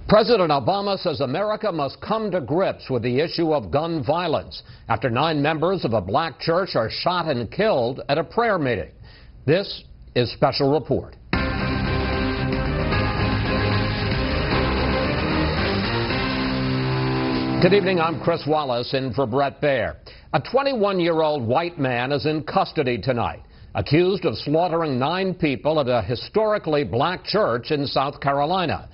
President Obama says America must come to grips with the issue of gun violence after 9 members of a black church are shot and killed at a prayer meeting. This is Special Report. Good evening, I'm Chris Wallace in for Brett Baer. A 21-year-old white man is in custody tonight, accused of slaughtering 9 people at a historically black church in South Carolina.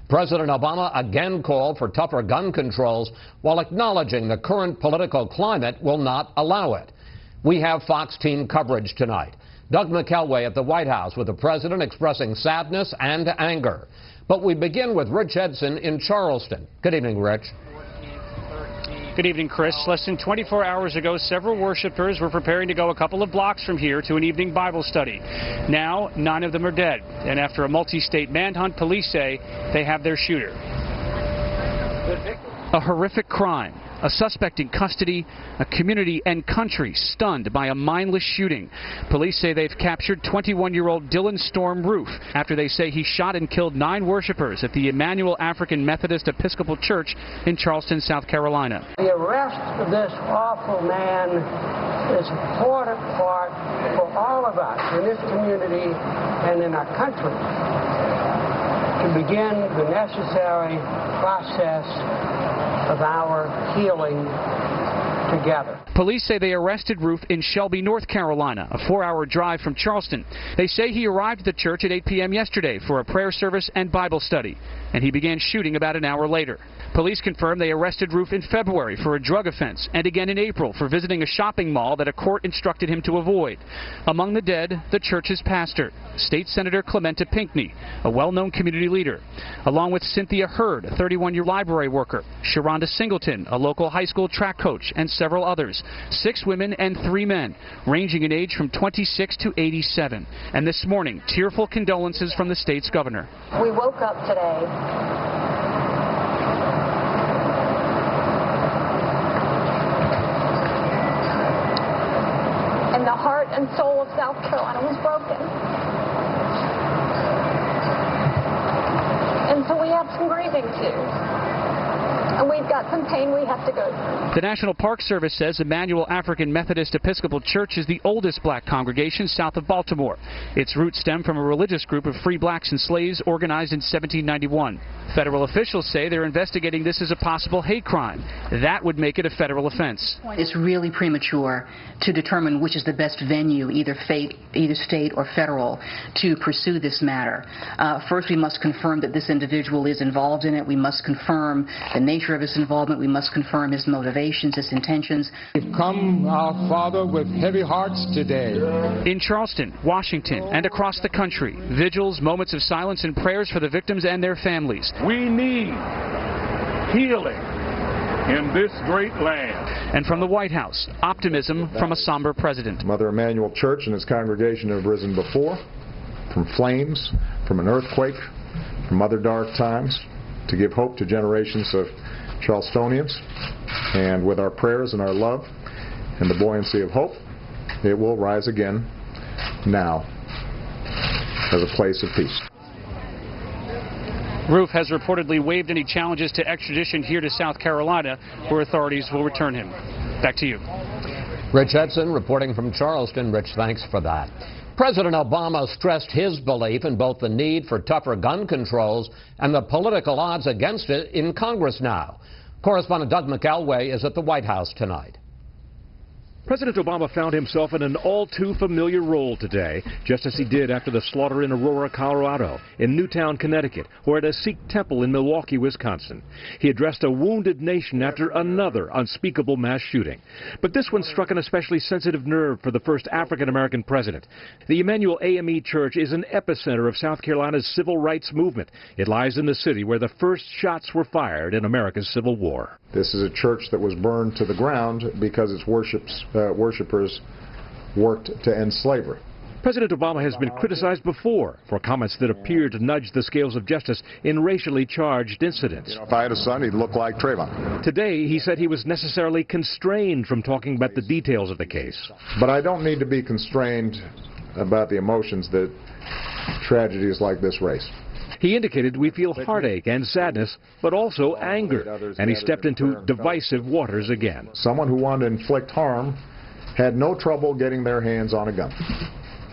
President Obama again called for tougher gun controls while acknowledging the current political climate will not allow it. We have Fox team coverage tonight. Doug McElway at the White House with the president expressing sadness and anger. But we begin with Rich Edson in Charleston. Good evening, Rich. Good evening, Chris. Less than 24 hours ago, several worshipers were preparing to go a couple of blocks from here to an evening Bible study. Now, 9 of them are dead. And after a multi-state manhunt, police say they have their shooter. A horrific crime. A suspect in custody, a community and country stunned by a mindless shooting. Police say they've captured 21-year-old Dylan Storm Roof after they say he shot and killed 9 worshipers at the Emmanuel African Methodist Episcopal Church in Charleston, South Carolina. The arrest of this awful man is an important part for all of us in this community and in our country to begin the necessary process of our healing together. Police say they arrested Roof in Shelby, North Carolina, a 4-hour drive from Charleston. They say he arrived at the church at 8 p.m. yesterday for a prayer service and Bible study, and he began shooting about an hour later. Police confirm they arrested Roof in February for a drug offense and again in April for visiting a shopping mall that a court instructed him to avoid. Among the dead, the church's pastor, State Senator Clementa Pinckney, a well-known community leader, along with Cynthia Hurd, a 31-year library worker, Sharonda Singleton, a local high school track coach, and several others, 6 women and 3 men, ranging in age from 26 to 87. And this morning, tearful condolences from the state's governor. We woke up today and the heart and soul of South Carolina was broken. And so we have some grieving too. And we've got some pain we have to go through. The National Park Service says Emmanuel African Methodist Episcopal Church is the oldest black congregation south of Baltimore. Its roots stem from a religious group of free blacks and slaves organized in 1791. Federal officials say they're investigating this as a possible hate crime. That would make it a federal offense. It's really premature to determine which is the best venue, either state or federal, to pursue this matter. First, we must confirm that this individual is involved in it. We must confirm the nature of his involvement. We must confirm his motivations, his intentions. We've come, our Father, with heavy hearts today. In Charleston, Washington, and across the country, vigils, moments of silence, and prayers for the victims and their families. We need healing in this great land. And from the White House, optimism from a somber president. Mother Emanuel Church and its congregation have risen before, from flames, from an earthquake, from other dark times, to give hope to generations of Charlestonians. And with our prayers and our love and the buoyancy of hope, it will rise again now as a place of peace. Roof has reportedly waived any challenges to extradition here to South Carolina, where authorities will return him. Back to you. Rich Edson reporting from Charleston. Rich, thanks for that. President Obama stressed his belief in both the need for tougher gun controls and the political odds against it in Congress now. Correspondent Doug McElway is at the White House tonight. President Obama found himself in an all-too-familiar role today, just as he did after the slaughter in Aurora, Colorado, in Newtown, Connecticut, or at a Sikh temple in Milwaukee, Wisconsin. He addressed a wounded nation after another unspeakable mass shooting. But this one struck an especially sensitive nerve for the first African-American president. The Emmanuel AME Church is an epicenter of South Carolina's civil rights movement. It lies in the city where the first shots were fired in America's Civil War. This is a church that was burned to the ground because its worshipers worked to end slavery. President Obama has been criticized before for comments that appear to nudge the scales of justice in racially charged incidents. If I had a son, he'd look like Trayvon. Today, he said he was necessarily constrained from talking about the details of the case. But I don't need to be constrained about the emotions that tragedies like this raise. He indicated, "We feel heartache and sadness, but also anger," and he stepped into divisive waters again. Someone who wanted to inflict harm had no trouble getting their hands on a gun.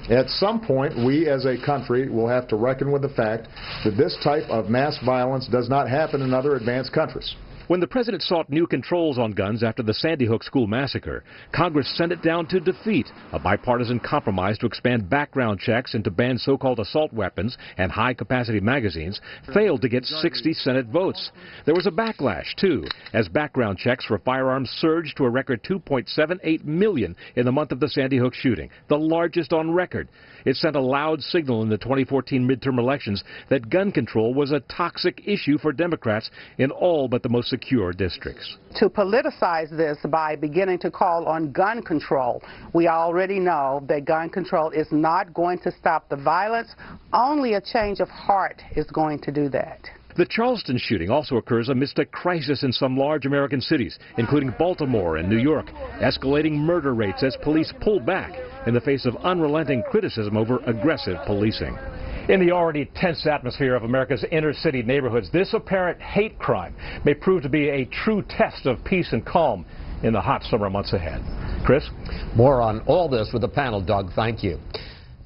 At some point, we as a country will have to reckon with the fact that this type of mass violence does not happen in other advanced countries. When the president sought new controls on guns after the Sandy Hook school massacre, Congress sent it down to defeat a bipartisan compromise to expand background checks and to ban so-called assault weapons and high-capacity magazines failed to get 60 Senate votes. There was a backlash, too, as background checks for firearms surged to a record 2.78 million in the month of the Sandy Hook shooting, the largest on record. It sent a loud signal in the 2014 midterm elections that gun control was a toxic issue for Democrats in all but the most secure districts. To politicize this by beginning to call on gun control, we already know that gun control is not going to stop the violence. Only a change of heart is going to do that. The Charleston shooting also occurs amidst a crisis in some large American cities, including Baltimore and New York, escalating murder rates as police pull back in the face of unrelenting criticism over aggressive policing. In the already tense atmosphere of America's inner-city neighborhoods, this apparent hate crime may prove to be a true test of peace and calm in the hot summer months ahead. Chris? More on all this with the panel, Doug. Thank you.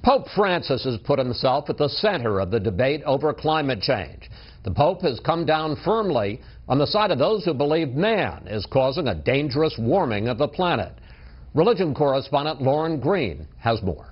Pope Francis has put himself at the center of the debate over climate change. The Pope has come down firmly on the side of those who believe man is causing a dangerous warming of the planet. Religion correspondent Lauren Green has more.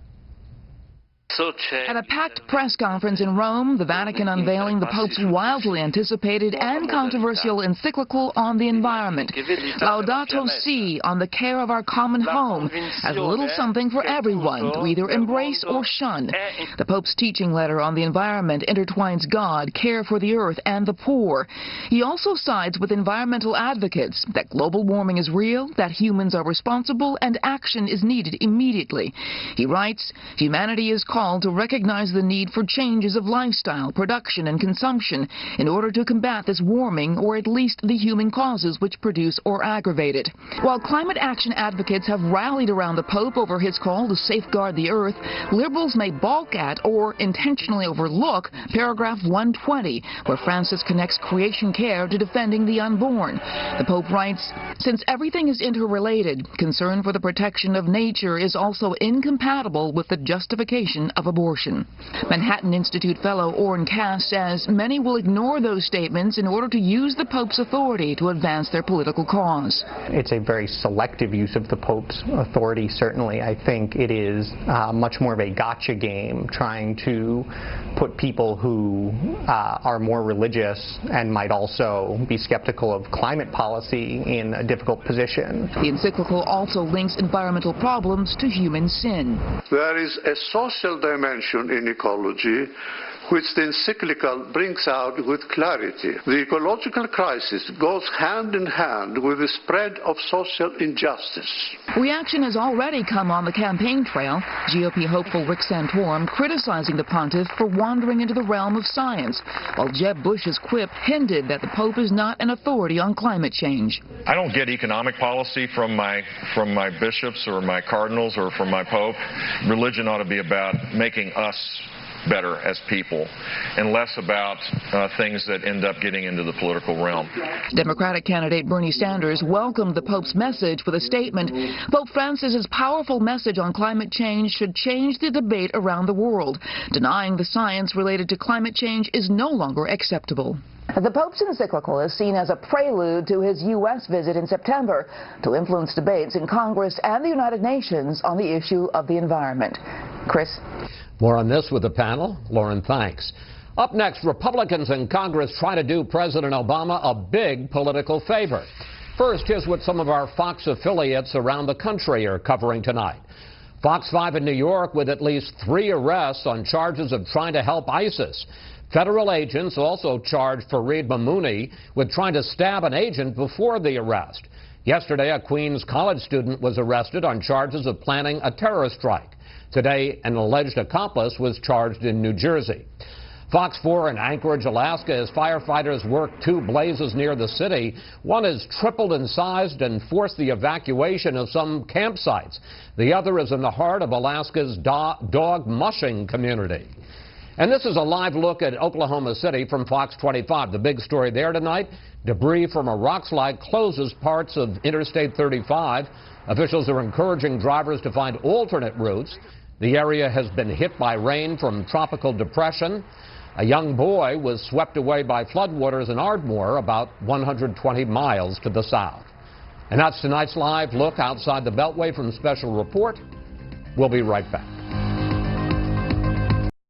At a packed press conference in Rome, the Vatican unveiling the Pope's wildly anticipated and controversial encyclical on the environment. Laudato Si, on the care of our common home, has a little something for everyone to either embrace or shun. The Pope's teaching letter on the environment intertwines God, care for the earth, and the poor. He also sides with environmental advocates that global warming is real, that humans are responsible, and action is needed immediately. He writes, humanity is called to recognize the need for changes of lifestyle, production, and consumption in order to combat this warming, or at least the human causes which produce or aggravate it. While climate action advocates have rallied around the Pope over his call to safeguard the earth, liberals may balk at or intentionally overlook paragraph 120, where Francis connects creation care to defending the unborn. The Pope writes, since everything is interrelated, concern for the protection of nature is also incompatible with the justification of abortion. Manhattan Institute fellow Orrin Cass says many will ignore those statements in order to use the Pope's authority to advance their political cause. It's a very selective use of the Pope's authority, certainly. I think it is much more of a gotcha game, trying to put people who are more religious and might also be skeptical of climate policy in a difficult position. The encyclical also links environmental problems to human sin. There is a social dimension in ecology which the encyclical brings out with clarity. The ecological crisis goes hand in hand with the spread of social injustice. Reaction has already come on the campaign trail. GOP hopeful Rick Santorum criticizing the pontiff for wandering into the realm of science, while Jeb Bush's quip hinted that the Pope is not an authority on climate change. I don't get economic policy from my bishops or my cardinals or from my Pope. Religion ought to be about making us better as people and less about things that end up getting into the political realm. Democratic candidate Bernie Sanders welcomed the Pope's message with a statement. Pope Francis's powerful message on climate change should change the debate around the world. Denying the science related to climate change is no longer acceptable. The Pope's encyclical is seen as a prelude to his U.S. visit in September to influence debates in Congress and the United Nations on the issue of the environment. Chris? More on this with the panel. Lauren, thanks. Up next, Republicans in Congress try to do President Obama a big political favor. First, here's what some of our Fox affiliates around the country are covering tonight. Fox 5 in New York with at least 3 arrests on charges of trying to help ISIS. Federal agents also charged Fareed Mamouni with trying to stab an agent before the arrest. Yesterday, a Queens college student was arrested on charges of planning a terror strike. Today, an alleged accomplice was charged in New Jersey. Fox 4 in Anchorage, Alaska, as firefighters work 2 blazes near the city. One has tripled in size and forced the evacuation of some campsites. The other is in the heart of Alaska's dog mushing community. And this is a live look at Oklahoma City from Fox 25. The big story there tonight, debris from a rock slide closes parts of Interstate 35. Officials are encouraging drivers to find alternate routes. The area has been hit by rain from tropical depression. A young boy was swept away by floodwaters in Ardmore, about 120 miles to the south. And that's tonight's live look outside the Beltway from Special Report. We'll be right back.